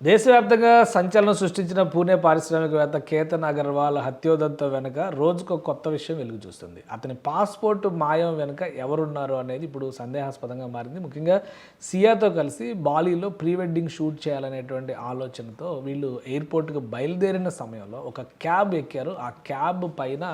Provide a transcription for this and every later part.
దేశవ్యాప్తంగా సంచలనం సృష్టించిన పూణే పారిశ్రామికవేత్త కేతన్ అగర్వాల్ హత్యోదంతం వెనుక రోజుకో కొత్త విషయం వెలుగు చూస్తుంది. అతని పాస్పోర్ట్ మాయం వెనుక ఎవరున్నారు అనేది ఇప్పుడు సందేహాస్పదంగా మారింది. ముఖ్యంగా సియాతో కలిసి బాలీలో ప్రీ వెడ్డింగ్ షూట్ చేయాలనేటువంటి ఆలోచనతో వీళ్ళు ఎయిర్పోర్ట్కి బయలుదేరిన సమయంలో ఒక క్యాబ్ ఎక్కారు. ఆ క్యాబ్ పైన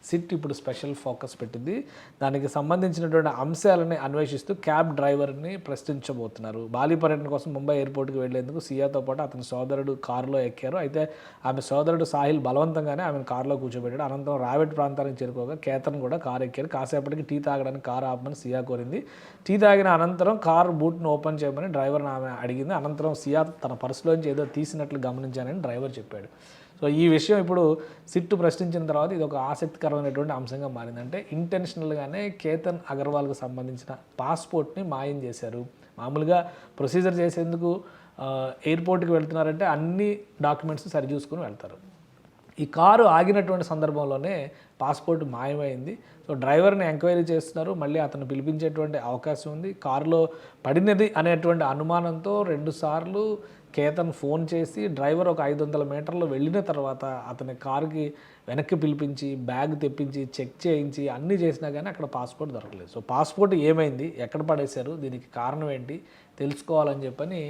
సిట్ ఇప్పుడు స్పెషల్ ఫోకస్ పెట్టింది. దానికి సంబంధించినటువంటి అంశాలని అన్వేషిస్తూ క్యాబ్ డ్రైవర్ని ప్రశ్నించబోతున్నారు. బాలి పర్యటన కోసం ముంబై ఎయిర్పోర్ట్కి వెళ్లేందుకు సియాతో పాటు అతని సోదరుడు కారులో ఎక్కారు. అయితే ఆమె సోదరుడు సాహిల్ బలవంతంగానే ఆమెను కారులో కూర్చోబెట్టాడు. అనంతరం రావెట్ ప్రాంతానికి చేరుకోగా కేతన్ కూడా కారు ఎక్కారు. కాసేపటికి టీ తాగడానికి కారు ఆపమని సియా కోరింది. టీ తాగిన అనంతరం కారు బూట్ను ఓపెన్ చేయమని డ్రైవర్ని ఆమె అడిగింది. అనంతరం సియా తన పర్సులోంచి ఏదో తీసినట్లు గమనించానని డ్రైవర్ చెప్పాడు. సో ఈ విషయం ఇప్పుడు సిట్టు ప్రశ్నించిన తర్వాత ఇది ఒక ఆసక్తికరమైనటువంటి అంశంగా మారిందంటే ఇంటెన్షనల్గానే కేతన్ అగర్వాల్కి సంబంధించిన పాస్పోర్ట్ని మాయం చేశారు. మామూలుగా ప్రొసీజర్ చేసేందుకు ఎయిర్పోర్ట్కి వెళ్తున్నారంటే అన్ని డాక్యుమెంట్స్ సరిచూసుకుని వెళ్తారు. ఈ కారు ఆగినటువంటి సందర్భంలోనే పాస్పోర్ట్ మాయమైంది. సో డ్రైవర్ని ఎంక్వైరీ చేస్తున్నారు. మళ్ళీ అతను పిలిపించేటువంటి అవకాశం ఉంది. కారులో పడినది అనేటువంటి అనుమానంతో 2 సార్లు కేతన్ ఫోన్ చేసి డ్రైవర్ ఒక 500 మీటర్లు వెళ్ళిన తర్వాత అతని కారుకి వెనక్కి పిలిపించి బ్యాగ్ తెప్పించి చెక్ చేయించి అన్నీ చేసినా కానీ అక్కడ పాస్పోర్ట్ దొరకలేదు. సో పాస్పోర్ట్ ఏమైంది, ఎక్కడ పడేశారు, దీనికి కారణం ఏంటి తెలుసుకోవాలని చెప్పని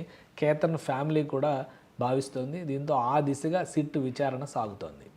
కేతన్ ఫ్యామిలీ కూడా భావిస్తోంది. దీంతో ఆ దిశగా సిట్ విచారణ సాగుతోంది.